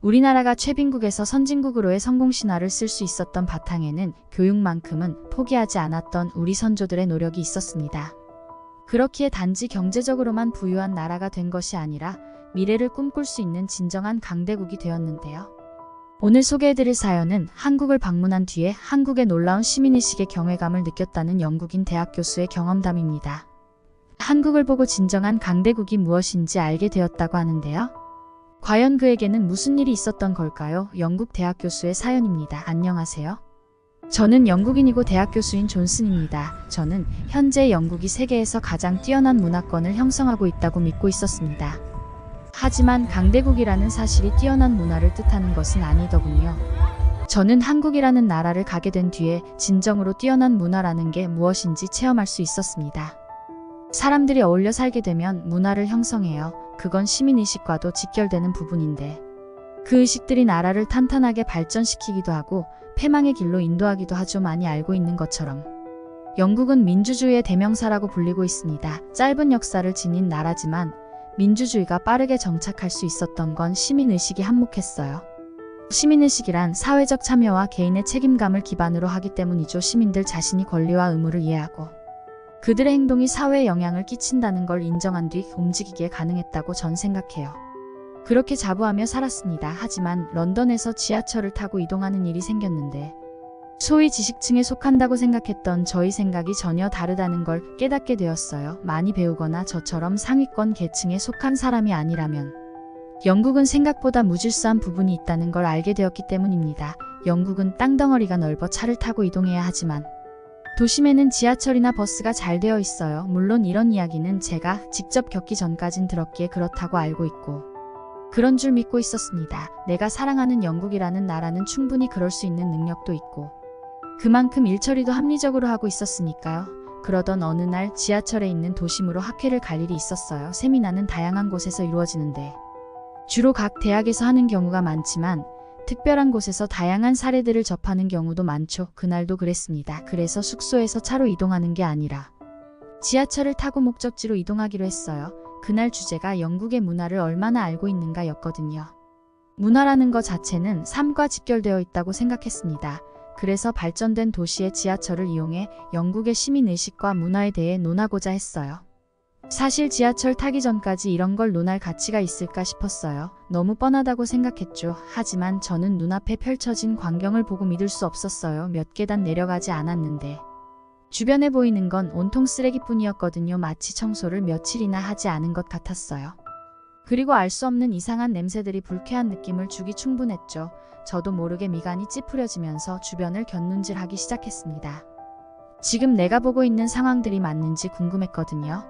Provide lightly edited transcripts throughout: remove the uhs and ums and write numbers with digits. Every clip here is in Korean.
우리나라가 최빈국에서 선진국으로의 성공신화를 쓸 수 있었던 바탕에는 교육만큼은 포기하지 않았던 우리 선조들의 노력이 있었습니다. 그렇기에 단지 경제적으로만 부유한 나라가 된 것이 아니라 미래를 꿈꿀 수 있는 진정한 강대국이 되었는데요. 오늘 소개해드릴 사연은 한국을 방문한 뒤에 한국의 놀라운 시민의식에 경외감을 느꼈다는 영국인 대학 교수의 경험담입니다. 한국을 보고 진정한 강대국이 무엇인지 알게 되었다고 하는데요. 과연 그에게는 무슨 일이 있었던 걸까요? 영국 대학 교수의 사연입니다. 안녕하세요. 저는 영국인이고 대학 교수인 존슨입니다. 저는 현재 영국이 세계에서 가장 뛰어난 문화권을 형성하고 있다고 믿고 있었습니다. 하지만 강대국이라는 사실이 뛰어난 문화를 뜻하는 것은 아니더군요. 저는 한국이라는 나라를 가게 된 뒤에 진정으로 뛰어난 문화라는 게 무엇인지 체험할 수 있었습니다. 사람들이 어울려 살게 되면 문화를 형성해요. 그건 시민의식과도 직결되는 부분인데 그 의식들이 나라를 탄탄하게 발전시키기도 하고 패망의 길로 인도하기도 하죠. 많이 알고 있는 것처럼 영국은 민주주의의 대명사라고 불리고 있습니다. 짧은 역사를 지닌 나라지만 민주주의가 빠르게 정착할 수 있었던 건 시민의식이 한몫했어요. 시민의식이란 사회적 참여와 개인의 책임감을 기반으로 하기 때문이죠. 시민들 자신이 권리와 의무를 이해하고 그들의 행동이 사회에 영향을 끼친다는 걸 인정한 뒤 움직이기에 가능했다고 전 생각해요. 그렇게 자부하며 살았습니다. 하지만 런던에서 지하철을 타고 이동하는 일이 생겼는데 소위 지식층에 속한다고 생각했던 저희 생각이 전혀 다르다는 걸 깨닫게 되었어요. 많이 배우거나 저처럼 상위권 계층에 속한 사람이 아니라면 영국은 생각보다 무질서한 부분이 있다는 걸 알게 되었기 때문입니다. 영국은 땅덩어리가 넓어 차를 타고 이동해야 하지만 도심에는 지하철이나 버스가 잘 되어 있어요. 물론 이런 이야기는 제가 직접 겪기 전까진 들었기에 그렇다고 알고 있고 그런 줄 믿고 있었습니다. 내가 사랑하는 영국이라는 나라는 충분히 그럴 수 있는 능력도 있고 그만큼 일처리도 합리적으로 하고 있었으니까요. 그러던 어느 날 지하철에 있는 도심으로 학회를 갈 일이 있었어요. 세미나는 다양한 곳에서 이루어지는데 주로 각 대학에서 하는 경우가 많지만 특별한 곳에서 다양한 사례들을 접하는 경우도 많죠. 그날도 그랬습니다. 그래서 숙소에서 차로 이동하는 게 아니라 지하철을 타고 목적지로 이동하기로 했어요. 그날 주제가 영국의 문화를 얼마나 알고 있는가 였거든요. 문화라는 것 자체는 삶과 직결되어 있다고 생각했습니다. 그래서 발전된 도시의 지하철을 이용해 영국의 시민의식과 문화에 대해 논하고자 했어요. 사실 지하철 타기 전까지 이런 걸 논할 가치가 있을까 싶었어요. 너무 뻔하다고 생각했죠. 하지만 저는 눈앞에 펼쳐진 광경을 보고 믿을 수 없었어요. 몇 계단 내려가지 않았는데 주변에 보이는 건 온통 쓰레기뿐이었거든요. 마치 청소를 며칠이나 하지 않은 것 같았어요. 그리고 알 수 없는 이상한 냄새들이 불쾌한 느낌을 주기 충분했죠. 저도 모르게 미간이 찌푸려지면서 주변을 곁눈질하기 시작했습니다. 지금 내가 보고 있는 상황들이 맞는지 궁금했거든요.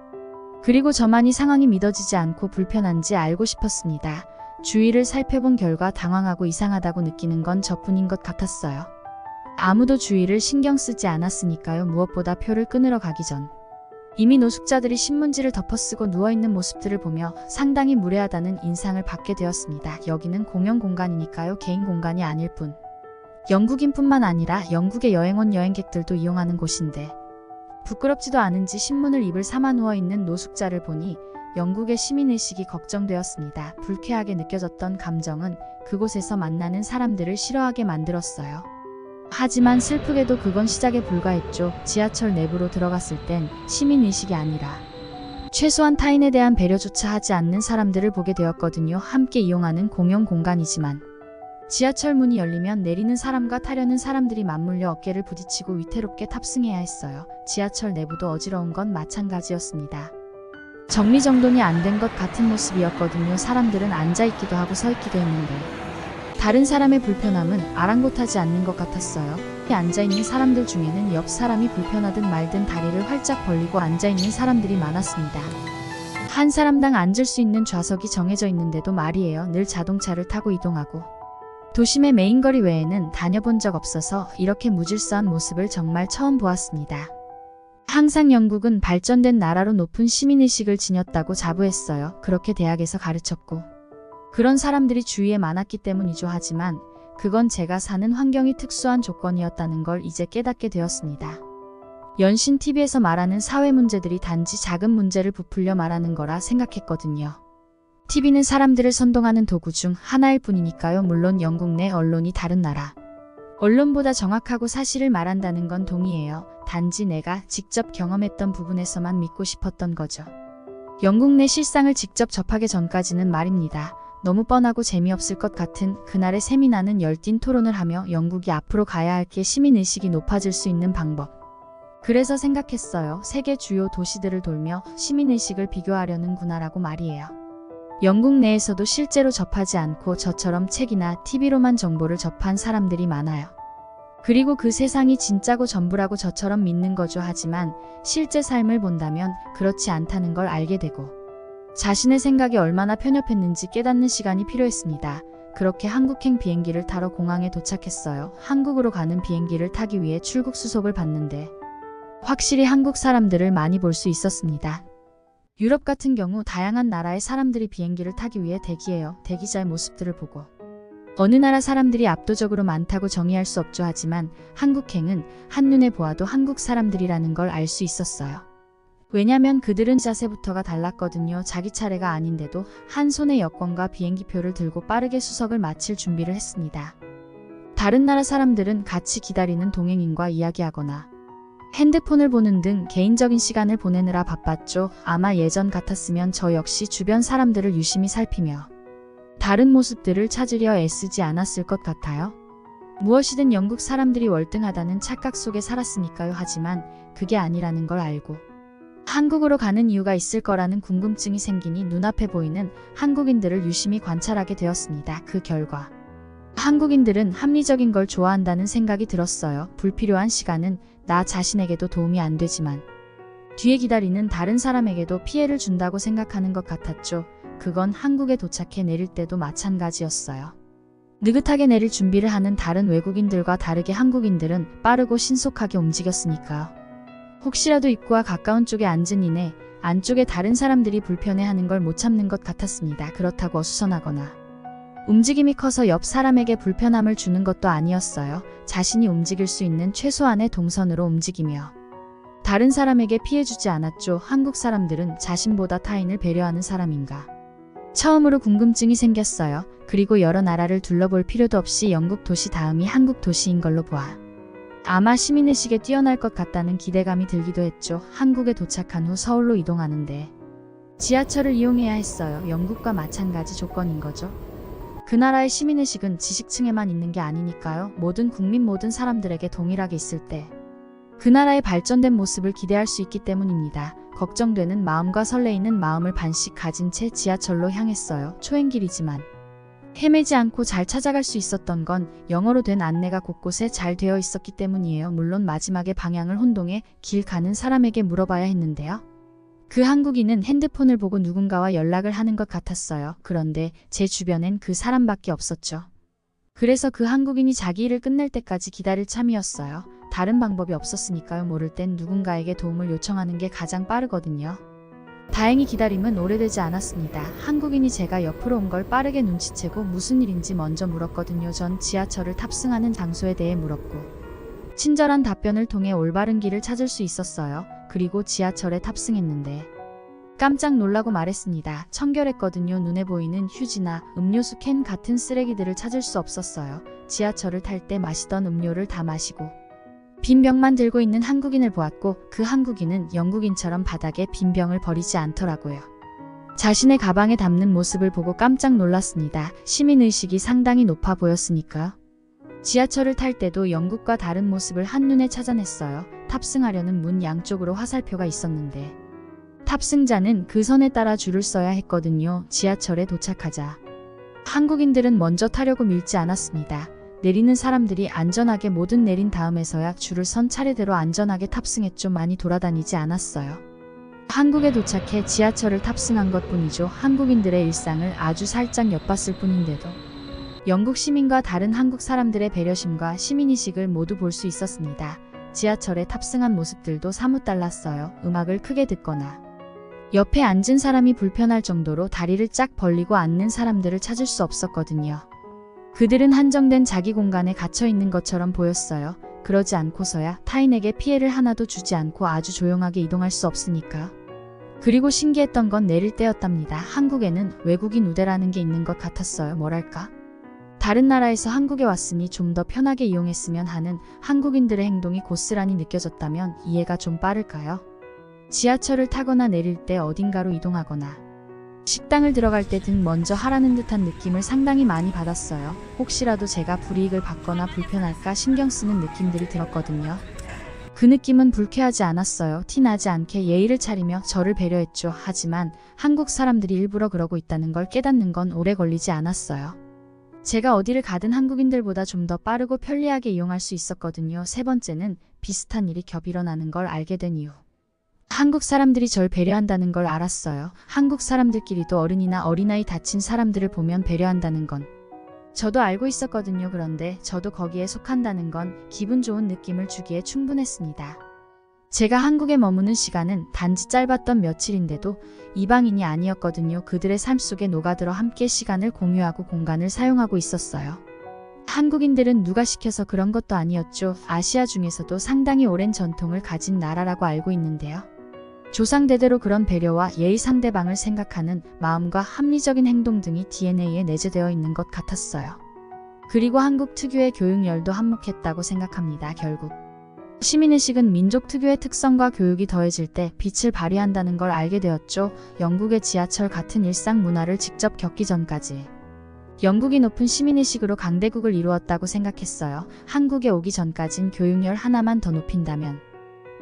그리고 저만이 상황이 믿어지지 않고 불편한지 알고 싶었습니다. 주위를 살펴본 결과 당황하고 이상하다고 느끼는 건 저뿐인 것 같았어요. 아무도 주위를 신경 쓰지 않았으니까요. 무엇보다 표를 끊으러 가기 전 이미 노숙자들이 신문지를 덮어쓰고 누워있는 모습들을 보며 상당히 무례하다는 인상을 받게 되었습니다. 여기는 공용 공간이니까요. 개인 공간이 아닐 뿐. 영국인뿐만 아니라 영국에 여행 온 여행객들도 이용하는 곳인데 부끄럽지도 않은지 신문을 입을 삼아 누워있는 노숙자를 보니 영국의 시민의식이 걱정되었습니다. 불쾌하게 느껴졌던 감정은 그곳에서 만나는 사람들을 싫어하게 만들었어요. 하지만 슬프게도 그건 시작에 불과했죠. 지하철 내부로 들어갔을 땐 시민의식이 아니라 최소한 타인에 대한 배려조차 하지 않는 사람들을 보게 되었거든요. 함께 이용하는 공용 공간이지만 지하철 문이 열리면 내리는 사람과 타려는 사람들이 맞물려 어깨를 부딪히고 위태롭게 탑승해야 했어요. 지하철 내부도 어지러운 건 마찬가지였습니다. 정리정돈이 안 된 것 같은 모습이었거든요. 사람들은 앉아있기도 하고 서있기도 했는데 다른 사람의 불편함은 아랑곳하지 않는 것 같았어요. 앉아있는 사람들 중에는 옆 사람이 불편하든 말든 다리를 활짝 벌리고 앉아있는 사람들이 많았습니다. 한 사람당 앉을 수 있는 좌석이 정해져 있는데도 말이에요. 늘 자동차를 타고 이동하고 도심의 메인거리 외에는 다녀본 적 없어서 이렇게 무질서한 모습을 정말 처음 보았습니다. 항상 영국은 발전된 나라로 높은 시민의식을 지녔다고 자부했어요. 그렇게 대학에서 가르쳤고 그런 사람들이 주위에 많았기 때문이죠. 하지만 그건 제가 사는 환경이 특수한 조건이었다는 걸 이제 깨닫게 되었습니다. 연신 TV에서 말하는 사회 문제들이 단지 작은 문제를 부풀려 말하는 거라 생각했거든요. TV는 사람들을 선동하는 도구 중 하나일 뿐이니까요. 물론 영국 내 언론이 다른 나라 언론보다 정확하고 사실을 말한다는 건 동의해요. 단지 내가 직접 경험했던 부분에서만 믿고 싶었던 거죠. 영국 내 실상을 직접 접하기 전까지는 말입니다. 너무 뻔하고 재미없을 것 같은 그날의 세미나는 열띤 토론을 하며 영국이 앞으로 가야 할 게 시민의식이 높아질 수 있는 방법. 그래서 생각했어요. 세계 주요 도시들을 돌며 시민의식을 비교하려는구나라고 말이에요. 영국 내에서도 실제로 접하지 않고 저처럼 책이나 TV로만 정보를 접한 사람들이 많아요. 그리고 그 세상이 진짜고 전부라고 저처럼 믿는 거죠. 하지만 실제 삶을 본다면 그렇지 않다는 걸 알게 되고 자신의 생각이 얼마나 편협했는지 깨닫는 시간이 필요했습니다. 그렇게 한국행 비행기를 타러 공항에 도착했어요. 한국으로 가는 비행기를 타기 위해 출국 수속을 받는데 확실히 한국 사람들을 많이 볼 수 있었습니다. 유럽 같은 경우 다양한 나라의 사람들이 비행기를 타기 위해 대기해요. 대기자의 모습들을 보고 어느 나라 사람들이 압도적으로 많다고 정의할 수 없죠. 하지만 한국행은 한눈에 보아도 한국 사람들이라는 걸 알 수 있었어요. 왜냐면 그들은 자세부터가 달랐거든요. 자기 차례가 아닌데도 한 손에 여권과 비행기표를 들고 빠르게 수석을 마칠 준비를 했습니다. 다른 나라 사람들은 같이 기다리는 동행인과 이야기하거나 핸드폰을 보는 등 개인적인 시간을 보내느라 바빴죠. 아마 예전 같았으면 저 역시 주변 사람들을 유심히 살피며 다른 모습들을 찾으려 애쓰지 않았을 것 같아요. 무엇이든 영국 사람들이 월등하다는 착각 속에 살았으니까요. 하지만 그게 아니라는 걸 알고 한국으로 가는 이유가 있을 거라는 궁금증이 생기니 눈앞에 보이는 한국인들을 유심히 관찰하게 되었습니다. 그 결과 한국인들은 합리적인 걸 좋아한다는 생각이 들었어요. 불필요한 시간은 나 자신에게도 도움이 안 되지만 뒤에 기다리는 다른 사람에게도 피해를 준다고 생각하는 것 같았죠. 그건 한국에 도착해 내릴 때도 마찬가지였어요. 느긋하게 내릴 준비를 하는 다른 외국인들과 다르게 한국인들은 빠르고 신속하게 움직였으니까요. 혹시라도 입구와 가까운 쪽에 앉은 이내 안쪽에 다른 사람들이 불편해하는 걸 못 참는 것 같았습니다. 그렇다고 어수선하거나 움직임이 커서 옆 사람에게 불편함을 주는 것도 아니었어요. 자신이 움직일 수 있는 최소한의 동선으로 움직이며 다른 사람에게 피해 주지 않았죠. 한국 사람들은 자신보다 타인을 배려하는 사람인가? 처음으로 궁금증이 생겼어요. 그리고 여러 나라를 둘러볼 필요도 없이 영국 도시 다음이 한국 도시인 걸로 보아 아마 시민의식에 뛰어날 것 같다는 기대감이 들기도 했죠. 한국에 도착한 후 서울로 이동하는데 지하철을 이용해야 했어요. 영국과 마찬가지 조건인 거죠. 그 나라의 시민의식은 지식층에만 있는 게 아니니까요. 모든 국민 모든 사람들에게 동일하게 있을 때 그 나라의 발전된 모습을 기대할 수 있기 때문입니다. 걱정되는 마음과 설레이는 마음을 반씩 가진 채 지하철로 향했어요. 초행길이지만 헤매지 않고 잘 찾아갈 수 있었던 건 영어로 된 안내가 곳곳에 잘 되어 있었기 때문이에요. 물론 마지막에 방향을 혼동해 길 가는 사람에게 물어봐야 했는데요. 그 한국인은 핸드폰을 보고 누군가와 연락을 하는 것 같았어요. 그런데 제 주변엔 그 사람밖에 없었죠. 그래서 그 한국인이 자기 일을 끝낼 때까지 기다릴 참이었어요. 다른 방법이 없었으니까요. 모를 땐 누군가에게 도움을 요청하는 게 가장 빠르거든요. 다행히 기다림은 오래되지 않았습니다. 한국인이 제가 옆으로 온 걸 빠르게 눈치채고 무슨 일인지 먼저 물었거든요. 전 지하철을 탑승하는 장소에 대해 물었고 친절한 답변을 통해 올바른 길을 찾을 수 있었어요. 그리고 지하철에 탑승했는데 깜짝 놀라고 말했습니다. 청결했거든요. 눈에 보이는 휴지나 음료수 캔 같은 쓰레기들을 찾을 수 없었어요. 지하철을 탈 때 마시던 음료를 다 마시고 빈 병만 들고 있는 한국인을 보았고 그 한국인은 영국인처럼 바닥에 빈 병을 버리지 않더라고요. 자신의 가방에 담는 모습을 보고 깜짝 놀랐습니다. 시민의식이 상당히 높아 보였으니까요. 지하철을 탈 때도 영국과 다른 모습을 한눈에 찾아냈어요. 탑승하려는 문 양쪽으로 화살표가 있었는데 탑승자는 그 선에 따라 줄을 서야 했거든요. 지하철에 도착하자 한국인들은 먼저 타려고 밀지 않았습니다. 내리는 사람들이 안전하게 모든 내린 다음에서야 줄을 선 차례대로 안전하게 탑승했죠. 많이 돌아다니지 않았어요. 한국에 도착해 지하철을 탑승한 것뿐이죠. 한국인들의 일상을 아주 살짝 엿봤을 뿐인데도 영국 시민과 다른 한국 사람들의 배려심과 시민의식을 모두 볼 수 있었습니다. 지하철에 탑승한 모습들도 사뭇 달랐어요. 음악을 크게 듣거나 옆에 앉은 사람이 불편할 정도로 다리를 쫙 벌리고 앉는 사람들을 찾을 수 없었거든요. 그들은 한정된 자기 공간에 갇혀 있는 것처럼 보였어요. 그러지 않고서야 타인에게 피해를 하나도 주지 않고 아주 조용하게 이동할 수 없으니까. 그리고 신기했던 건 내릴 때였답니다. 한국에는 외국인 우대라는 게 있는 것 같았어요. 뭐랄까? 다른 나라에서 한국에 왔으니 좀 더 편하게 이용했으면 하는 한국인들의 행동이 고스란히 느껴졌다면 이해가 좀 빠를까요? 지하철을 타거나 내릴 때 어딘가로 이동하거나 식당을 들어갈 때 등 먼저 하라는 듯한 느낌을 상당히 많이 받았어요. 혹시라도 제가 불이익을 받거나 불편할까 신경 쓰는 느낌들이 들었거든요. 그 느낌은 불쾌하지 않았어요. 티나지 않게 예의를 차리며 저를 배려했죠. 하지만 한국 사람들이 일부러 그러고 있다는 걸 깨닫는 건 오래 걸리지 않았어요. 제가 어디를 가든 한국인들보다 좀 더 빠르고 편리하게 이용할 수 있었거든요. 세 번째는 비슷한 일이 겹 일어나는 걸 알게 된 이유. 한국 사람들이 절 배려한다는 걸 알았어요. 한국 사람들끼리도 어른이나 어린아이 다친 사람들을 보면 배려한다는 건 저도 알고 있었거든요. 그런데 저도 거기에 속한다는 건 기분 좋은 느낌을 주기에 충분했습니다. 제가 한국에 머무는 시간은 단지 짧았던 며칠인데도 이방인이 아니었거든요. 그들의 삶 속에 녹아들어 함께 시간을 공유하고 공간을 사용하고 있었어요. 한국인들은 누가 시켜서 그런 것도 아니었죠. 아시아 중에서도 상당히 오랜 전통을 가진 나라라고 알고 있는데요. 조상대대로 그런 배려와 예의, 상대방을 생각하는 마음과 합리적인 행동 등이 DNA에 내재되어 있는 것 같았어요. 그리고 한국 특유의 교육열도 한몫했다고 생각합니다. 결국 시민의식은 민족 특유의 특성과 교육이 더해질 때 빛을 발휘한다는 걸 알게 되었죠. 영국의 지하철 같은 일상 문화를 직접 겪기 전까지 영국이 높은 시민의식으로 강대국을 이루었다고 생각했어요. 한국에 오기 전까진 교육열 하나만 더 높인다면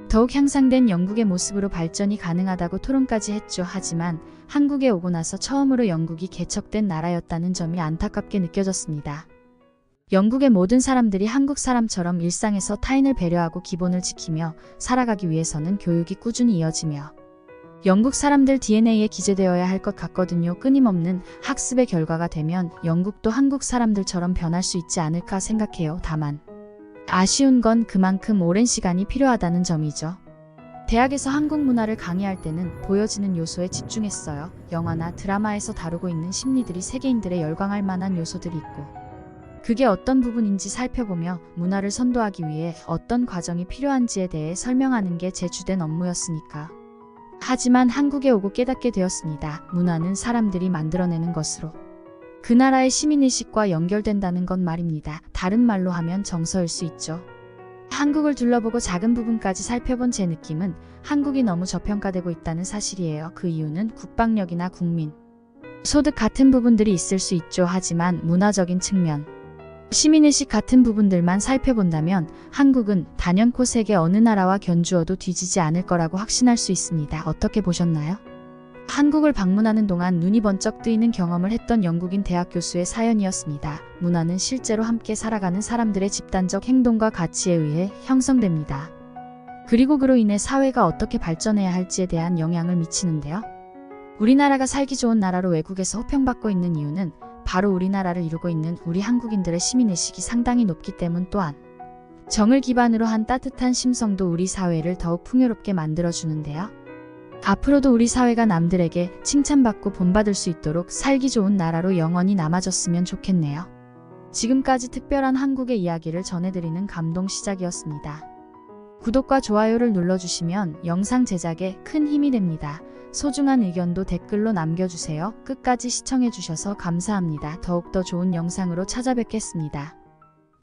더욱 향상된 영국의 모습으로 발전이 가능하다고 토론까지 했죠. 하지만 한국에 오고 나서 처음으로 영국이 개척된 나라였다는 점이 안타깝게 느껴졌습니다. 영국의 모든 사람들이 한국 사람처럼 일상에서 타인을 배려하고 기본을 지키며 살아가기 위해서는 교육이 꾸준히 이어지며 영국 사람들 DNA에 기재되어야 할 것 같거든요. 끊임없는 학습의 결과가 되면 영국도 한국 사람들처럼 변할 수 있지 않을까 생각해요. 다만 아쉬운 건 그만큼 오랜 시간이 필요하다는 점이죠. 대학에서 한국 문화를 강의할 때는 보여지는 요소에 집중했어요. 영화나 드라마에서 다루고 있는 심리들이 세계인들의 열광할 만한 요소들이 있고 그게 어떤 부분인지 살펴보며 문화를 선도하기 위해 어떤 과정이 필요한지에 대해 설명하는 게 제 주된 업무였으니까. 하지만 한국에 오고 깨닫게 되었습니다. 문화는 사람들이 만들어내는 것으로 그 나라의 시민의식과 연결된다는 건 말입니다. 다른 말로 하면 정서일 수 있죠. 한국을 둘러보고 작은 부분까지 살펴본 제 느낌은 한국이 너무 저평가되고 있다는 사실이에요. 그 이유는 국방력이나 국민 소득 같은 부분들이 있을 수 있죠. 하지만 문화적인 측면, 시민의식 같은 부분들만 살펴본다면 한국은 단연코 세계 어느 나라와 견주어도 뒤지지 않을 거라고 확신할 수 있습니다. 어떻게 보셨나요? 한국을 방문하는 동안 눈이 번쩍 뜨이는 경험을 했던 영국인 대학 교수의 사연이었습니다. 문화는 실제로 함께 살아가는 사람들의 집단적 행동과 가치에 의해 형성됩니다. 그리고 그로 인해 사회가 어떻게 발전해야 할지에 대한 영향을 미치는데요. 우리나라가 살기 좋은 나라로 외국에서 호평받고 있는 이유는 바로 우리나라를 이루고 있는 우리 한국인들의 시민의식이 상당히 높기 때문, 또한 정을 기반으로 한 따뜻한 심성도 우리 사회를 더욱 풍요롭게 만들어주는데요. 앞으로도 우리 사회가 남들에게 칭찬받고 본받을 수 있도록 살기 좋은 나라로 영원히 남아줬으면 좋겠네요. 지금까지 특별한 한국의 이야기를 전해드리는 감동 시작이었습니다. 구독과 좋아요를 눌러주시면 영상 제작에 큰 힘이 됩니다. 소중한 의견도 댓글로 남겨주세요. 끝까지 시청해주셔서 감사합니다. 더욱더 좋은 영상으로 찾아뵙겠습니다.